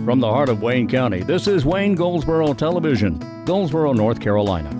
from the heart of Wayne County, this is Wayne Goldsboro Television, Goldsboro, North Carolina.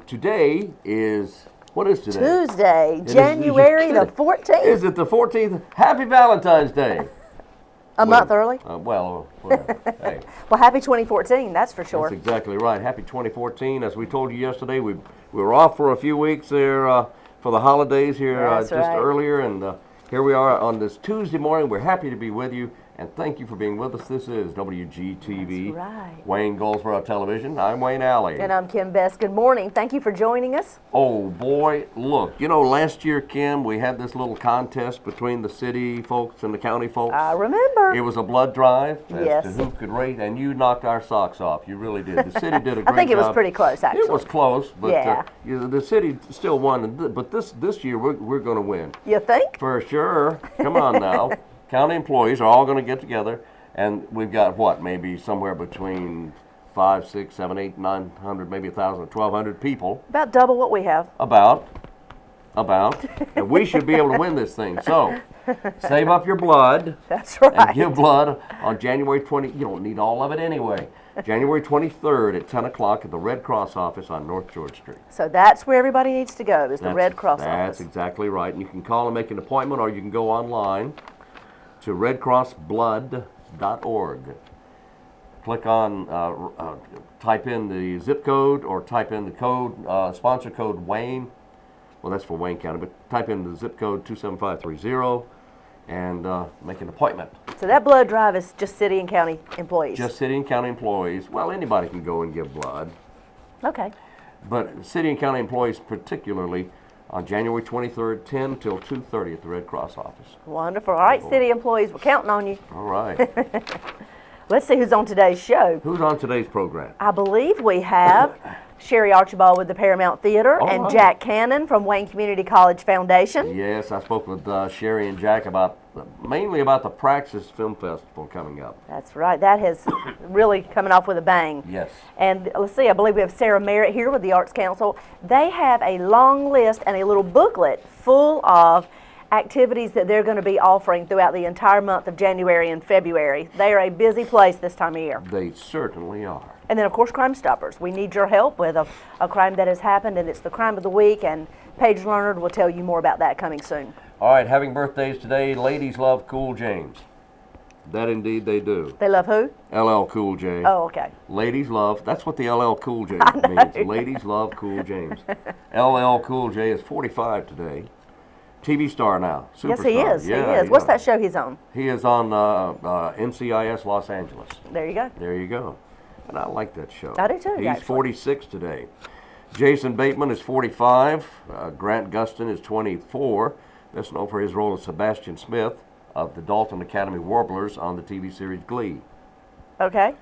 Today is, what is today? Tuesday, January the 14th. Is it the 14th? Happy Valentine's Day. A month early? Well, whatever. Hey. Well, happy 2014, that's for sure. That's exactly right. Happy 2014. As we told you yesterday, we were off for a few weeks there for the holidays here earlier, and here we are on this Tuesday morning. We're happy to be with you. And thank you for being with us. This is Wgtv, Wayne Goldsboro Television. I'm Wayne Alley. And I'm Kim Best. Good morning. Thank you for joining us. Oh, boy, look. You know, last year, Kim, we had this little contest between the city folks and the county folks. I remember. It was a blood drive yes. as to who could rate, and you knocked our socks off. You really did. The city did a great job. I think it was pretty close, actually. It was close, but yeah. The city still won. But this year, we're going to win. You think? For sure. Come on now. County employees are all going to get together, and we've got what, maybe somewhere between 5, 6, 7, 8, 900, maybe 1,000, 1,200 people. About double what we have. About, and we should be able to win this thing. So, save up your blood. That's right. And give blood on January 20. You don't need all of it anyway. January 23rd at 10 o'clock at the Red Cross office on North George Street. So that's where everybody needs to go, is the Red Cross office. That's exactly right. And you can call and make an appointment, or you can go online to redcrossblood.org. Click on, type in the zip code, or type in the code, sponsor code Wayne. Well, that's for Wayne County, but type in the zip code 27530 and make an appointment. So that blood drive is just city and county employees? Just city and county employees. Well, anybody can go and give blood. Okay. But city and county employees particularly, on January 23rd, 10 till 2:30 at the Red Cross office. Wonderful. All right, city employees, we're counting on you. All right. Let's see who's on today's show. Who's on today's program? I believe we have Sherry Archibald with the Paramount Theater and Jack Kannan from Wayne Community College Foundation. Yes, I spoke with Sherry and Jack mainly about the PRAXIS Film Festival coming up. That's right. That has really coming off with a bang. Yes. And let's see, I believe we have Sarah MERRITT here with the Arts Council. They have a long list and a little booklet full of activities that they're going to be offering throughout the entire month of January and February. They are a busy place this time of year. They certainly are. And then, of course, Crime Stoppers. We need your help with a crime that has happened, and it's the crime of the week, and PAIGE LEARNARD will tell you more about that coming soon. All right, having birthdays today, ladies love Cool James. That indeed they do. They love who? LL Cool J. Oh, okay. Ladies love, that's what the LL Cool J means. Ladies love Cool James. LL Cool J is 45 today. TV star now. Superstar. Yes, he is. Yeah, he is. What's that show he's on? He is on NCIS Los Angeles. There you go. There you go. And I like that show. I do too, He's actually. 46 today. Jason Bateman is 45. Grant Gustin is 24. Best known for his role as Sebastian Smith of the Dalton Academy Warblers on the TV series Glee. Okay.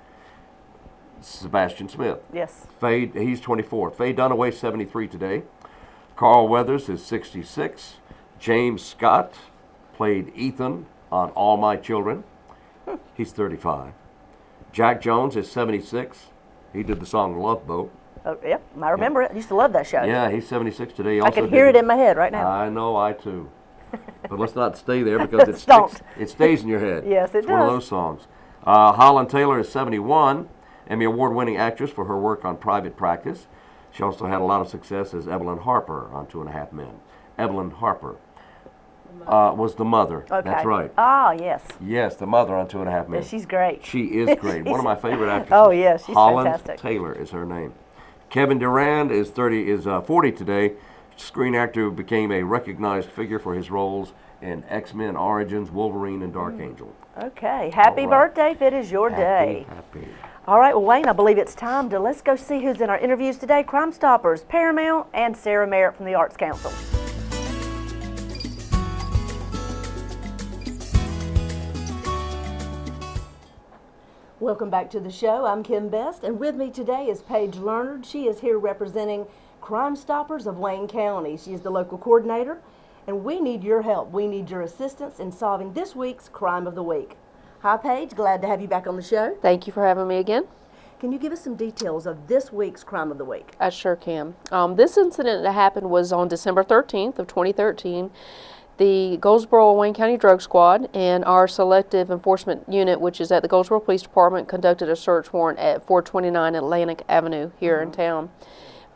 Sebastian Smith. Yes. He's 24. Faye Dunaway, 73 today. Carl Weathers is 66. James Scott played Ethan on All My Children. He's 35. Jack Jones is 76. He did the song Love Boat. Oh, yeah, I remember it. I used to love that show. Yeah, he's 76 today. I can hear it in my head right now. I know, I too. But let's not stay there because it stays in your head. Yes, it does. It's one of those songs. Holland Taylor is 71, Emmy Award-winning actress for her work on Private Practice. She also had a lot of success as Evelyn Harper on 2.5 Men. Evelyn Harper was the mother. Okay. That's right. Ah, yes. Yes, the mother on 2.5 Men. Yeah, she's great. She is great. One of my favorite actresses. Oh, yeah, she's Holland fantastic. Taylor is her name. Kevin Durand is 40 today. Screen actor who became a recognized figure for his roles in X-Men Origins, Wolverine and Dark Angel. Okay, happy birthday if it is your day. Happy. All right, well, Wayne, I believe it's time to let's go see who's in our interviews today. Crime Stoppers, Paramount, and Sarah Merritt from the Arts Council. Welcome back to the show. I'm Kim Best, and with me today is PAIGE LEARNARD. She is here representing Crime Stoppers of Wayne County. She is the local coordinator, and we need your help. We need your assistance in solving this week's Crime of the Week. Hi, Paige. Glad to have you back on the show. Thank you for having me again. Can you give us some details of this week's Crime of the Week? I sure can. This incident that happened was on December 13th of 2013. The Goldsboro Wayne County Drug Squad and our Selective Enforcement Unit, which is at the Goldsboro Police Department, conducted a search warrant at 429 Atlantic Avenue here in town.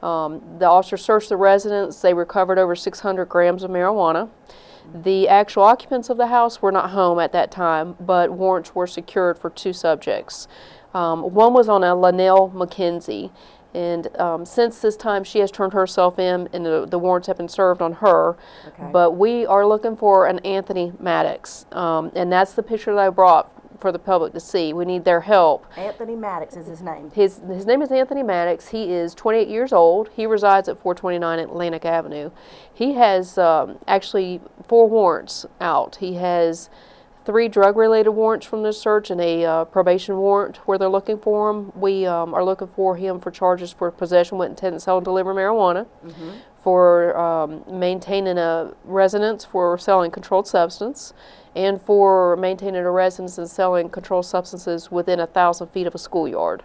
The officers searched the residence. They recovered over 600 grams of marijuana. The actual occupants of the house were not home at that time, but warrants were secured for 2 subjects. One was on a Linnell McKenzie, and since this time she has turned herself in, and the warrants have been served on her. Okay. But we are looking for an Anthony Maddox, and that's the picture that I brought for the public to see. We need their help. Anthony Maddox is his name. His name is Anthony Maddox. He is 28 years old. He resides at 429 Atlantic Avenue. He has actually 4 warrants out. He has 3 drug-related warrants from this search and a probation warrant where they're looking for him. We are looking for him for charges for possession with intent to sell and deliver marijuana, for maintaining a residence for selling controlled substance, and for maintaining a residence and selling controlled substances within 1,000 feet of a schoolyard.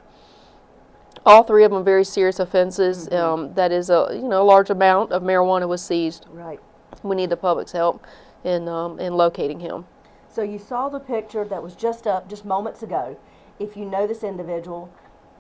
All 3 of them very serious offenses. That is a large amount of marijuana was seized. Right. We need the public's help in locating him. So you saw the picture that was just up just moments ago. If you know this individual,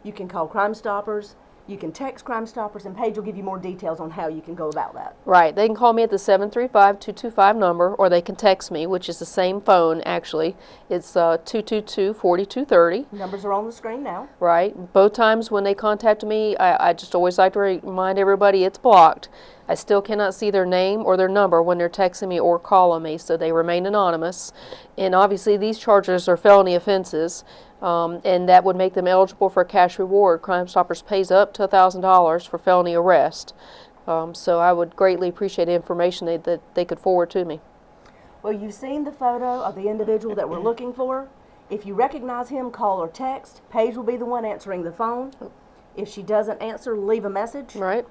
you can call Crime Stoppers, you can text Crime Stoppers, and Paige will give you more details on how you can go about that. Right. They can call me at the 735-225 number, or they can text me, which is the same phone, actually. It's 222-4230. Numbers are on the screen now. Right. Both times when they contact me, I just always like to remind everybody it's blocked. I still cannot see their name or their number when they're texting me or calling me, so they remain anonymous. And obviously these charges are felony offenses, and that would make them eligible for a cash reward. Crime Stoppers pays up to $1,000 for felony arrest. So I would greatly appreciate information that they could forward to me. Well, you've seen the photo of the individual that we're looking for. If you recognize him, call or text. Paige will be the one answering the phone. If she doesn't answer, leave a message. Right.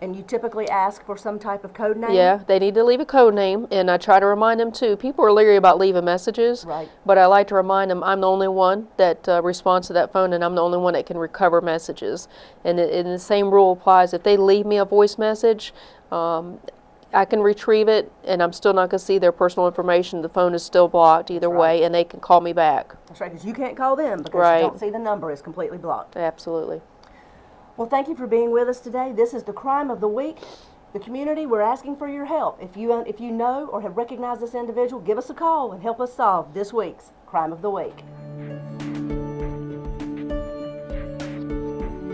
And you typically ask for some type of code name? Yeah, they need to leave a code name, and I try to remind them too. People are leery about leaving messages, right, but I like to remind them I'm the only one that responds to that phone, and I'm the only one that can recover messages. And the same rule applies. If they leave me a voice message, I can retrieve it, and I'm still not going to see their personal information. The phone is still blocked either way, and they can call me back. That's right, because you can't call them because you don't see the number is completely blocked. Absolutely. Well, thank you for being with us today. This is the Crime of the Week. The community, we're asking for your help. If you know or have recognized this individual, give us a call and help us solve this week's Crime of the Week.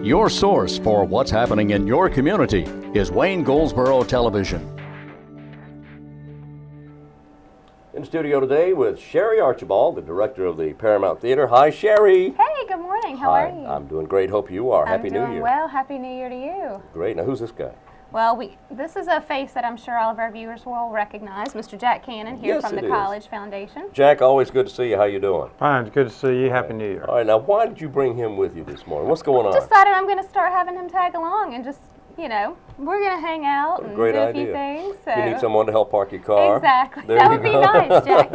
Your source for what's happening in your community is Wayne Goldsboro Television. In studio today with Sherry Archibald, the director of the Paramount Theater. Hi, Sherry. Hey, good morning. How are you? I'm doing great. Hope you are. Happy New Year. I'm doing well. Happy New Year to you. Great. Now, who's this guy? Well, this is a face that I'm sure all of our viewers will recognize, Mr. Jack Kannan here from the College Foundation. Jack, always good to see you. How you doing? Fine. It's good to see you. Happy New Year. All right. Now, why did you bring him with you this morning? What's going on? Decided I'm going to start having him tag along and just, we're going to hang out and do a few things. So. You need someone to help park your car. Exactly. There That would be nice, Jack.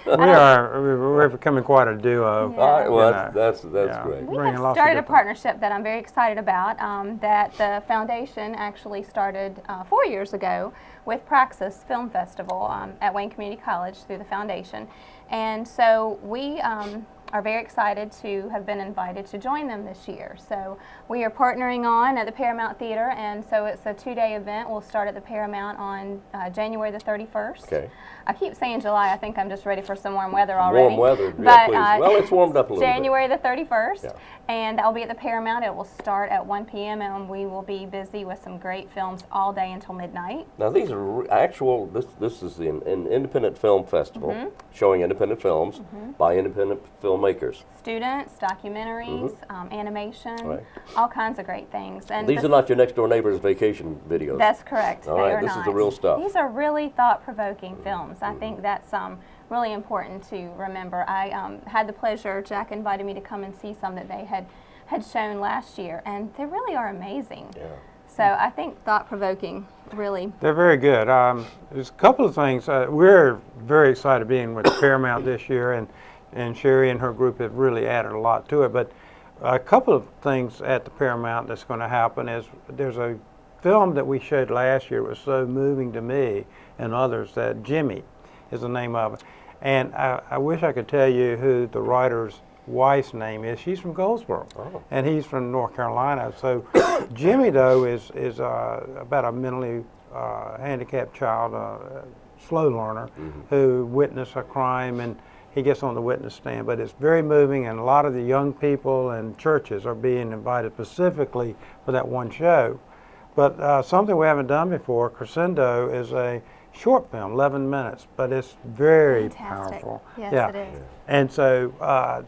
We're becoming quite a duo. Yeah. All right, well, that's great. We have started a partnership that I'm very excited about, that the foundation actually started 4 years ago with PRAXIS Film Festival at Wayne Community College through the foundation. And so we are very excited to have been invited to join them this year. So we are partnering on at the Paramount Theater, and so it's a 2-day event. We'll start at the Paramount on January the 31st. Okay. I keep saying July. I think I'm just ready for some warm weather already. Warm weather, but, yeah, please. Well, it's warmed up a little January the 31st, Yeah. and I'll be at the Paramount. It will start at 1 p.m. and we will be busy with some great films all day until midnight. Now these are actual, this is an independent film festival showing independent films by independent filmmakers. Students, documentaries, animation, Right. all kinds of great things. And These are not your next door neighbor's vacation videos. That's correct. All They right, are this is not. the real stuff. These are really thought-provoking films. I think that's really important to remember. I had the pleasure, Jack invited me to come and see some that they had shown last year, and they really are amazing. Yeah. So I think thought-provoking, really. They're very good. There's a couple of things. We're very excited being with Paramount this year, and Sherry and her group have really added a lot to it. But a couple of things at the Paramount that's going to happen is there's a film that we showed last year. It was so moving to me and others that Jimmy is the name of it. And I wish I could tell you who the writer's wife's name is. She's from Goldsboro, and he's from North Carolina. So Jimmy, though, is about a mentally handicapped child, slow learner, who witnessed a crime, and he gets on the witness stand. But it's very moving, and a lot of the young people and churches are being invited specifically for that one show. But something we haven't done before, Crescendo, is a short film, 11 minutes, but it's very Fantastic. powerful. Yes, yeah. it is. And so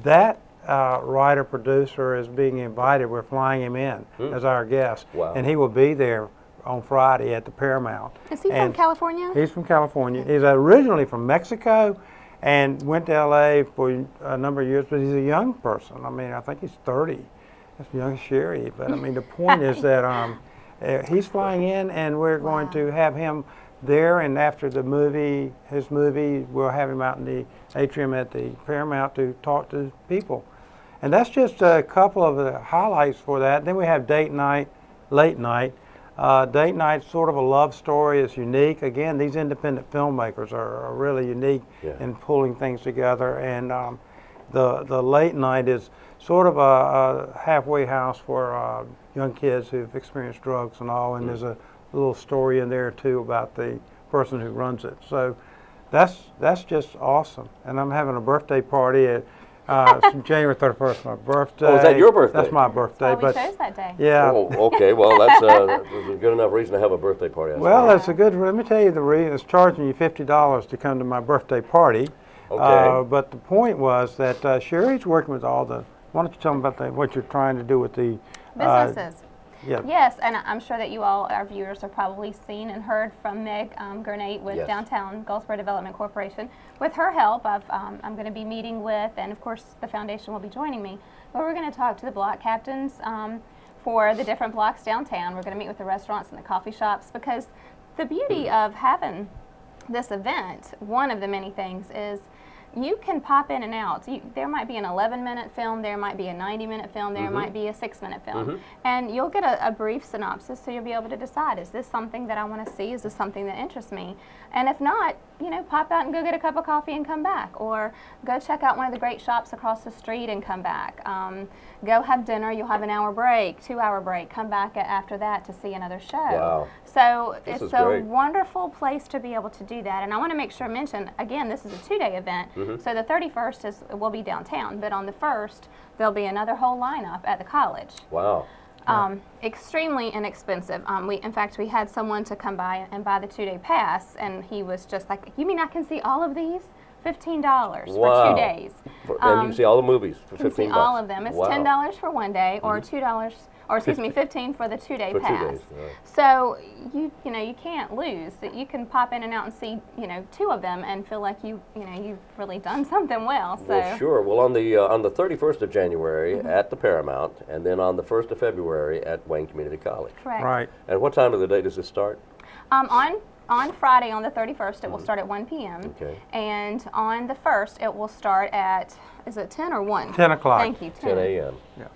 that writer-producer is being invited. We're flying him in as our guest. Wow. And he will be there on Friday at the Paramount. Is he from And California? He's from California. He's originally from Mexico and went to LA for a number of years, but he's a young person. I mean, I think he's 30. That's young as Sherry. But I mean, the point is that he's flying in, and we're going to have him there, and after the movie, his movie, we'll have him out in the atrium at the Paramount to talk to people. And that's just a couple of the highlights for that. Then we have date night, late night. Date night's sort of a love story. It's unique. Again, these independent filmmakers are really unique in pulling things together. And the late night is sort of a halfway house for young kids who've experienced drugs and all. And there's a little story in there too about the person who runs it. So that's just awesome. And I'm having a birthday party at January 31st, my birthday. Oh, is that your birthday? That's my birthday. Well, we chose that day. Yeah. Oh, okay. Well, that's a good enough reason to have a birthday party. Well, that's a good. Let me tell you the reason. It's charging you $50 to come to my birthday party. Okay. But the point was that Sherry's working with all the. Why don't you tell them about what you're trying to do with the Businesses. Yeah. Yes, and I'm sure that you all, our viewers, have probably seen and heard from Meg Gurnate with Yes. Downtown Goldsboro Development Corporation. With her help, I'm going to be meeting with, and of course the foundation will be joining me, but we're going to talk to the block captains for the different blocks downtown. We're going to meet with the restaurants and the coffee shops, because the beauty of having this event, one of the many things, is you can pop in and out. There might be an 11-minute film, there might be a 90-minute film, there might be a 6-minute film. And you'll get a brief synopsis, so you'll be able to decide, is this something that I want to see? Is this something that interests me? And if not, you know, pop out and go get a cup of coffee and come back. Or go check out one of the great shops across the street and come back. Go have dinner, you'll have an hour break, 2-hour break, come back after that to see another show. Wow. So This it's is a great. wonderful place to be able to do that. And I want to make sure I mention, again, this is a 2-day event. So the 31st will be downtown, but on the 1st, there'll be another whole lineup at the college. Wow. Extremely inexpensive. In fact, we had someone to come by and buy the 2-day pass, and he was just like, "You mean I can see all of these? $15 for 2 days." And you can see all the movies for You can see $15. all of them. It's Wow. $10 for 1 day, or $2, or excuse me, $15 for the 2-day For 2 pass. days, right. So you know you can't lose. You can pop in and out and see 2 of them and feel like you've really done something well. So Well, sure. Well, on the 31st of January at the Paramount, and then on the 1st of February at Wayne Community College. correct. Right. And what time of the day does this start? On Friday, on the 31st, it will start at 1 p.m. Okay. And on the 1st, it will start at, is it 10 or 1? 10 o'clock. Thank you, 10 a.m. Yeah.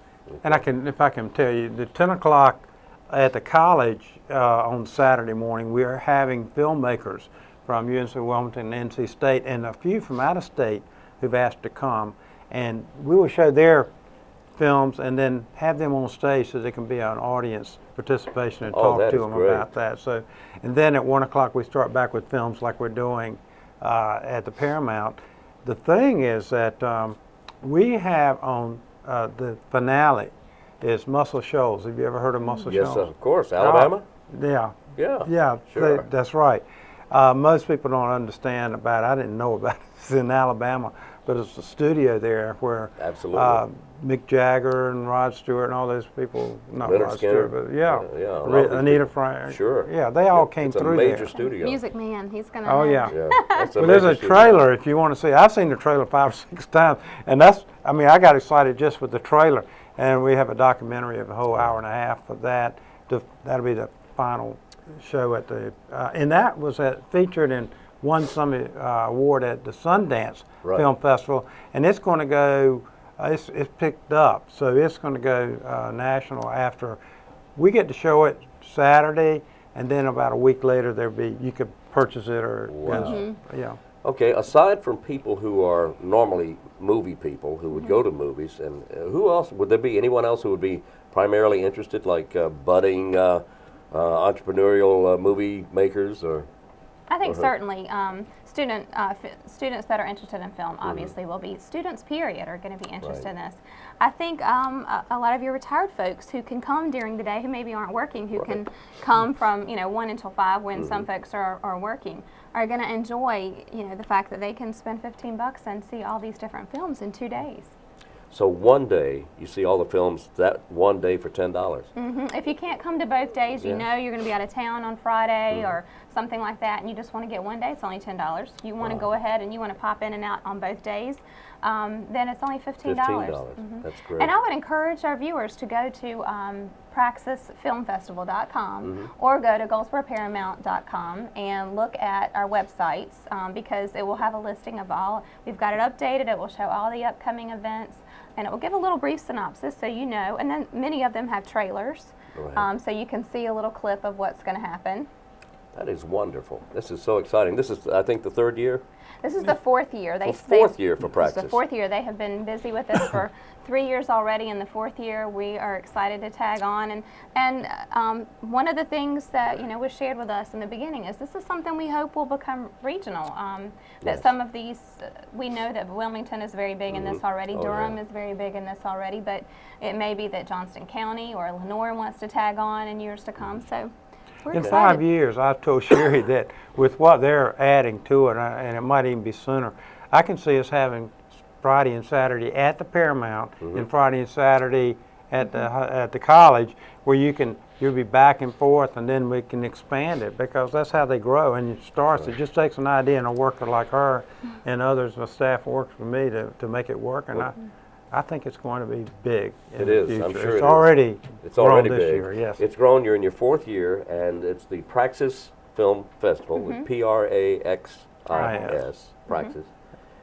And if I can tell you, the 10 o'clock at the college on Saturday morning, we are having filmmakers from UNC Wilmington and NC State, and a few from out of state who've asked to come. and we will show their films and then have them on stage so they can be an audience participation and talk to them about that. So, and then at 1 o'clock we start back with films like we're doing at the Paramount. The thing is that we have on the finale is Muscle Shoals. Have you ever heard of Muscle Shoals? Yes, of course. Alabama? Yeah. Yeah. Yeah, sure. That's right. Most people don't understand about it. I didn't know about it. It's in Alabama, but it's a studio there where Mick Jagger and Rod Stewart and all those people, not Leonard Rod Skinner. Stewart, but yeah, Anita Frank. Sure. Yeah, they all came through there. It's a major studio. Music Man, he's going to Oh, yeah. Well, there's a trailer if you want to see. I've seen the trailer 5 or 6 times, and that's, I mean, I got excited just with the trailer, and we have a documentary of a whole hour and a half of that. That'll be the final show at the, and that was featured in won some award at the Sundance Film Festival, and it's going to go, it's picked up, so it's going to go national after. We get to show it Saturday, and then about a week later you could purchase it or, yeah. Okay, aside from people who are normally movie people who would go to movies, and who else, would there be anyone else who would be primarily interested, like budding entrepreneurial movie makers, or? I think certainly students that are interested in film obviously will be. Students, period, are going to be interested in this. I think a lot of your retired folks who can come during the day, who maybe aren't working, who can come from 1 until 5 when some folks are working, are going to enjoy the fact that they can spend $15 and see all these different films in 2 days. So one day, you see all the films that one day for $10. If you can't come to both days, you know you're going to be out of town on Friday or something like that, and you just want to get one day, it's only $10. You want to go ahead and you want to pop in and out on both days, then it's only $15. That's great. And I would encourage our viewers to go to PRAXISFilmFestival.com or go to GoldsboroParamount.com and look at our websites because it will have a listing of all. We've got it updated. It will show all the upcoming events, and it will give a little brief synopsis so you know. And then many of them have trailers, so you can see a little clip of what's going to happen. That is wonderful. This is so exciting. This is, I think, the 3rd year? This is the 4th year. The 4th year for Praxis. It's the 4th year. They have been busy with this for 3 years already. In the 4th year, we are excited to tag on. And one of the things that was shared with us in the beginning is this is something we hope will become regional. That some of these, we know that Wilmington is very big in this already. Durham is very big in this already. But it may be that Johnston County or Lenore wants to tag on in years to come. So. In 5 years, I've told Sherry that with what they're adding to it, and it might even be sooner, I can see us having Friday and Saturday at the Paramount and Friday and Saturday at the college, where you'll be back and forth, and then we can expand it, because that's how they grow. And it starts. It just takes an idea and a worker like her and others, the staff works with me to make it work. And I think it's going to be big in the future. I'm sure it's already grown big. this year, yes. It's grown. You're in your 4th year, and it's the Praxis Film Festival, with Praxis, Praxis.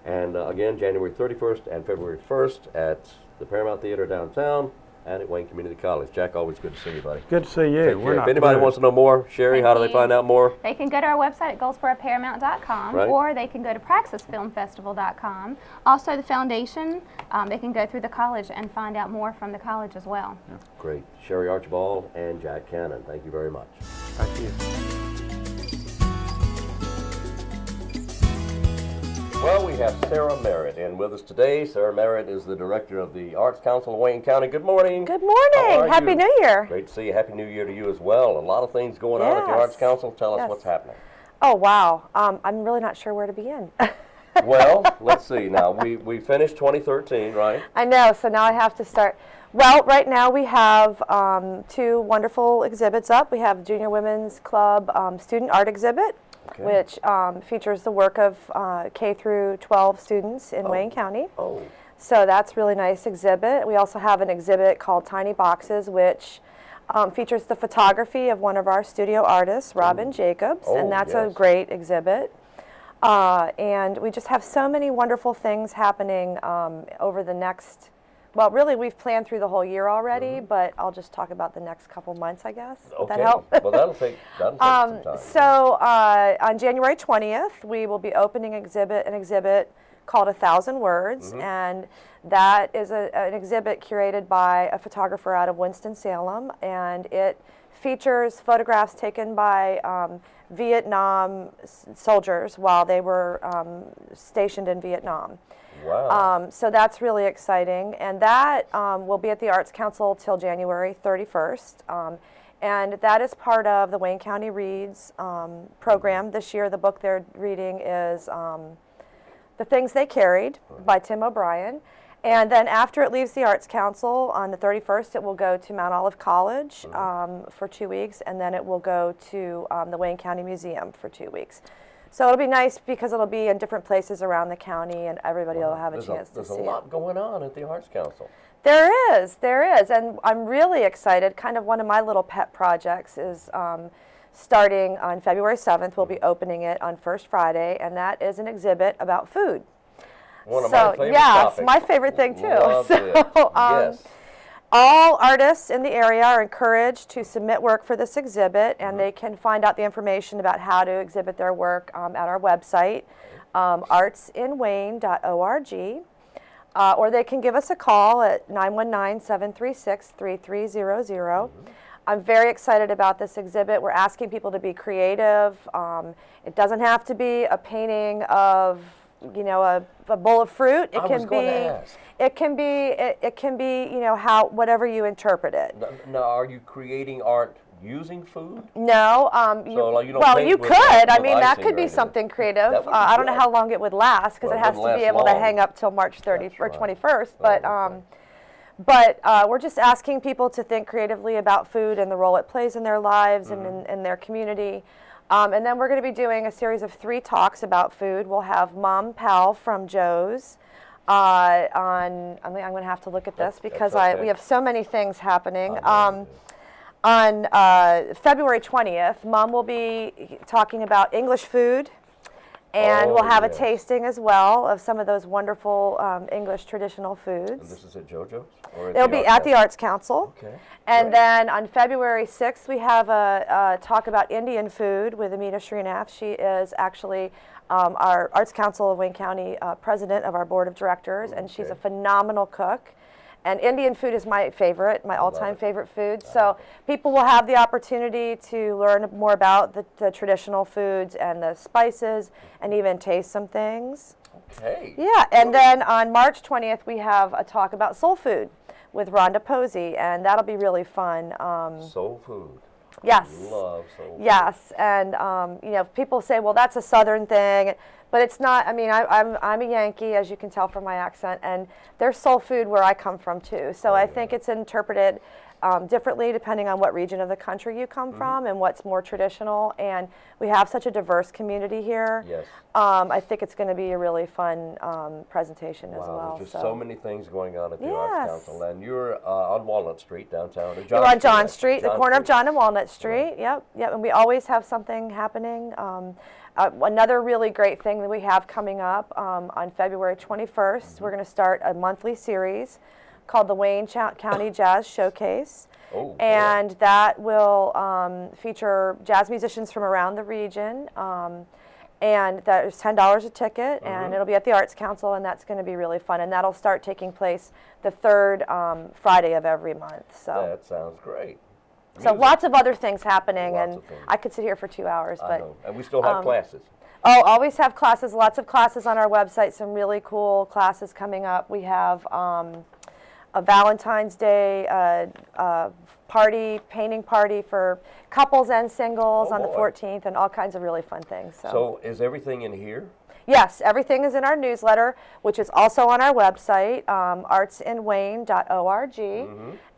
And again, January 31st and February 1st at the Paramount Theater downtown and at Wayne Community College. Jack, always good to see you, buddy. Good to see you. If anybody wants to know more, Sherry, how do they find out more? They can go to our website at GoldsboroParamount.com, or they can go to PraxisFilmFestival.com. Also, the foundation, they can go through the college and find out more from the college as well. Yeah. Great. Sherry Archibald and Jack Kannan, thank you very much. Thank you. Well, we have Sarah Merritt in with us today. Sarah Merritt is the director of the Arts Council of Wayne County. Good morning. Good morning. Happy New Year. Great to see you. Happy New Year to you as well. A lot of things going on at the Arts Council. Tell us what's happening. Oh, wow. I'm really not sure where to begin. Well, let's see. Now, we finished 2013, right? I know, so now I have to start. Well, right now we have 2 wonderful exhibits up. We have Junior Women's Club Student Art Exhibit, which features the work of K through 12 students in Wayne County. So that's a really nice exhibit. We also have an exhibit called Tiny Boxes, which features the photography of one of our studio artists, Robin Jacobs, and that's a great exhibit. And we just have so many wonderful things happening over the next, well, really we've planned through the whole year already, but I'll just talk about the next couple months, I guess. Would that help? Well, that'll take some time. So on January 20th, we will be opening an exhibit called 1,000 Words, and that is an exhibit curated by a photographer out of Winston-Salem, and it features photographs taken by Vietnam soldiers while they were stationed in Vietnam. Wow. So that's really exciting, and that will be at the Arts Council till January 31st. And that is part of the Wayne County Reads program. This year the book they're reading is The Things They Carried by Tim O'Brien. And then after it leaves the Arts Council on the 31st, it will go to Mount Olive College for 2 weeks, and then it will go to the Wayne County Museum for 2 weeks. So it'll be nice because it'll be in different places around the county, and everybody will have a chance to see it. There's a lot going on at the Arts Council. There is, and I'm really excited. Kind of one of my little pet projects is starting on February 7th. We'll be opening it on First Friday, and that is an exhibit about food. One of my favorite topics. It's my favorite thing too. Love it. Yes. All artists in the area are encouraged to submit work for this exhibit, and they can find out the information about how to exhibit their work at our website, artsinwayne.org, or they can give us a call at 919-736-3300. I'm very excited about this exhibit. We're asking people to be creative. It doesn't have to be a painting of, you know, a bowl of fruit. It can be, you know, how whatever you interpret it. Now, are you creating art using food? No. You could. I mean, that could be something creative. I don't know how long it would last because it has to be able to hang up till March 30th or 21st. But we're just asking people to think creatively about food and the role it plays in their lives and in their community. And then we're going to be doing a series of 3 talks about food. We'll have Mom Pal from Joe's I'm going to have to look at this because we have so many things happening. On February 20th, Mom will be talking about English food, and we'll have a tasting as well of some of those wonderful English traditional foods. And this is at JoJo's? It'll be at the Arts Council. Okay. And then on February 6th, we have a talk about Indian food with Amita Srinath. She is actually our Arts Council of Wayne County president of our board of directors, and she's a phenomenal cook. And Indian food is my favorite, my all-time favorite food. So people will have the opportunity to learn more about the traditional foods and the spices and even taste some things. Okay. Yeah, and then on March 20th, we have a talk about soul food with Rhonda Posey, and that'll be really fun. Soul food. Yes. Love soul food. Yes, and you know, people say, well, that's a Southern thing. But it's not. I mean, I'm a Yankee, as you can tell from my accent, and there's soul food where I come from too. So I think it's interpreted differently depending on what region of the country you come from and what's more traditional. And we have such a diverse community here. Yes. I think it's going to be a really fun presentation as well. There's just so many things going on at the Arts Council, and you're on Walnut Street downtown. We're on John Street, the corner of John and Walnut Street. Right. Yep, and we always have something happening. Another really great thing that we have coming up on February 21st, we're going to start a monthly series called the Wayne County Jazz Showcase. And that will feature jazz musicians from around the region. And there's $10 a ticket, and it'll be at the Arts Council, and that's going to be really fun. And that'll start taking place the 3rd Friday of every month. So that sounds great. So lots of other things happening, and I could sit here for 2 hours. I know. And we still have classes. Oh, always have classes, lots of classes on our website, some really cool classes coming up. We have a Valentine's Day painting party for couples and singles on the 14th, and all kinds of really fun things. So is everything in here? Yes, everything is in our newsletter, which is also on our website, artsinwayne.org.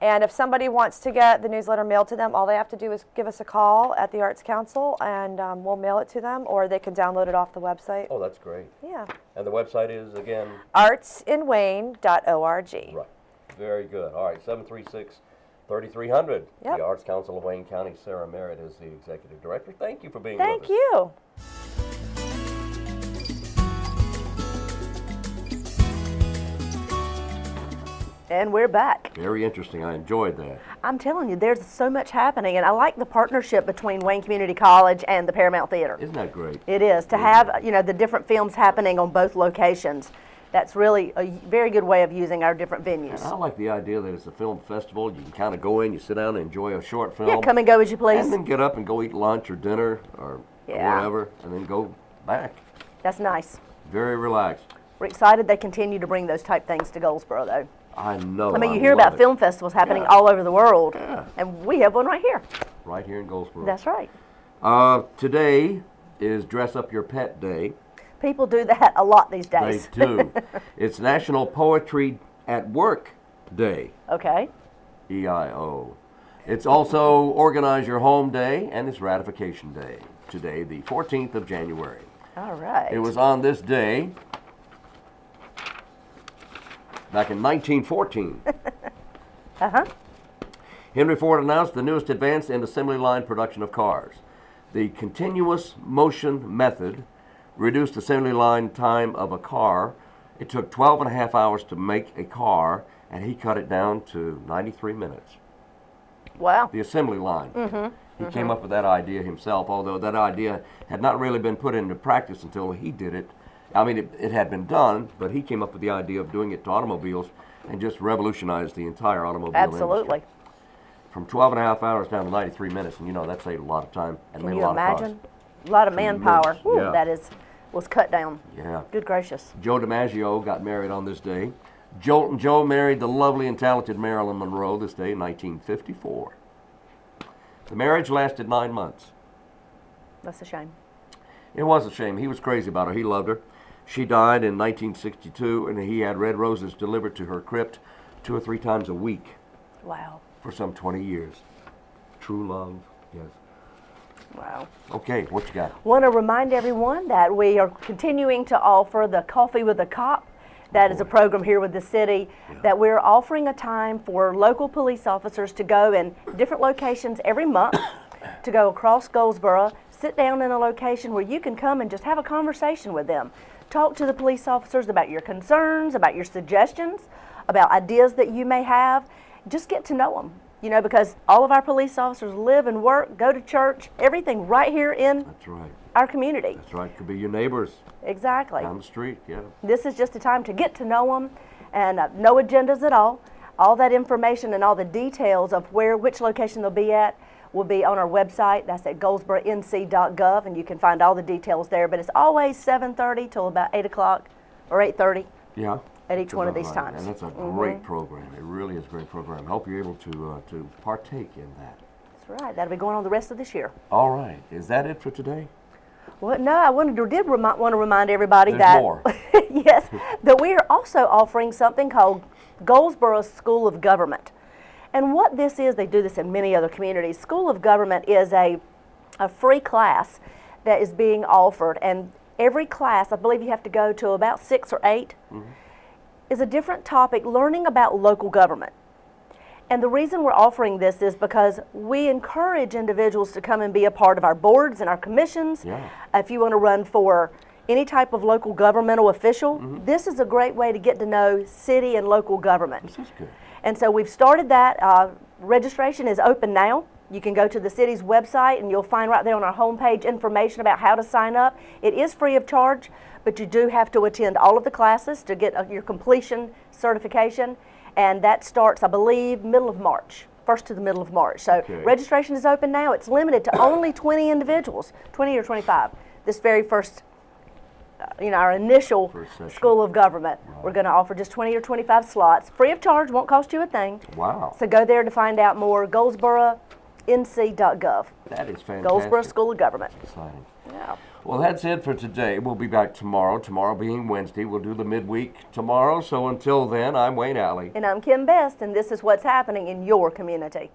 And if somebody wants to get the newsletter mailed to them, all they have to do is give us a call at the Arts Council, and we'll mail it to them, or they can download it off the website. Oh, that's great. Yeah. And the website is, again? artsinwayne.org. Right. Very good. All right, 736-3300. Yep. The Arts Council of Wayne County. Sarah Merritt is the executive director. Thank you for being with us. Thank you. And we're back. Very interesting. I enjoyed that. I'm telling you, there's so much happening, and I like the partnership between Wayne Community College and the Paramount Theater. Isn't that great? It is. To have, you know, the different films happening on both locations, that's really a very good way of using our different venues. And I like the idea that it's a film festival. You can kind of go in, you sit down and enjoy a short film. Yeah, come and go as you please. And then get up and go eat lunch or dinner or whatever, and then go back. That's nice. Very relaxed. We're excited they continue to bring those type things to Goldsboro, though. I know. I mean, you hear about film festivals happening all over the world, and we have one right here. Right here in Goldsboro. That's right. Today is Dress Up Your Pet Day. People do that a lot these days. They do. It's National Poetry at Work Day. Okay. EIO. It's also Organize Your Home Day, and it's Ratification Day. Today, the 14th of January. All right. It was on this day back in 1914. Henry Ford announced the newest advance in assembly line production of cars. The continuous motion method reduced assembly line time of a car. It took 12.5 hours to make a car, and he cut it down to 93 minutes. Wow. The assembly line. He came up with that idea himself, although that idea had not really been put into practice until he did it. I mean, it had been done, but he came up with the idea of doing it to automobiles and just revolutionized the entire automobile Absolutely. industry. From 12.5 hours down to 93 minutes, and you know, that saved a lot of time and Can made you a lot of imagine? cars. A lot of manpower. Woo, Yeah. that was cut down. Yeah. Good gracious. Joe DiMaggio got married on this day. Jolton Joe married the lovely and talented Marilyn Monroe this day in 1954. The marriage lasted 9 months. That's a shame. It was a shame. He was crazy about her. He loved her. She died in 1962, and he had red roses delivered to her crypt 2 or 3 times a week. Wow. For some 20 years. True love, yes. Wow. Okay, what you got? Want to remind everyone that we are continuing to offer the Coffee with a Cop. That is a program here with the city that we're offering a time for local police officers to go in different locations every month, to go across Goldsboro, sit down in a location where you can come and just have a conversation with them. Talk to the police officers about your concerns, about your suggestions, about ideas that you may have. Just get to know them, you know, because all of our police officers live and work, go to church, everything right here in That's right. our community. That's right. Could be your neighbors Exactly. down the street, yeah. This is just a time to get to know them, and no agendas at all. All that information and all the details of which location they'll be at will be on our website. That's at goldsboronc.gov, and you can find all the details there. But it's always 7:30 till about 8 o'clock or 8:30 Yeah. at each one of these Right. times. And that's a great program. It really is a great program. I hope you're able to partake in that. That's right. That'll be going on the rest of this year. All right. Is that it for today? Well, no, I want to remind everybody There's that more. yes, that we are also offering something called Goldsboro School of Government. And what this is, they do this in many other communities. School of Government is a free class that is being offered, and every class, I believe you have to go to about 6 or 8, is a different topic, learning about local government. And the reason we're offering this is because we encourage individuals to come and be a part of our boards and our commissions. Yeah. If you want to run for any type of local governmental official, this is a great way to get to know city and local government. This is good. And so we've started that. Registration is open now. You can go to the city's website and you'll find right there on our homepage information about how to sign up. It is free of charge, but you do have to attend all of the classes to get your completion certification. And that starts, I believe, middle of March, 1st to the middle of March. So registration is open now. It's limited to only 20 individuals, 20 or 25. This very first, our initial School of Government. Right. We're going to offer just 20 or 25 slots, free of charge, won't cost you a thing. Wow. So go there to find out more, goldsboronc.gov. That is fantastic. Goldsboro School of Government. Exciting. Yeah. Well, that's it for today. We'll be back tomorrow. Tomorrow being Wednesday. We'll do the midweek tomorrow. So until then, I'm Wayne Alley. And I'm Kim Best, and this is what's happening in your community.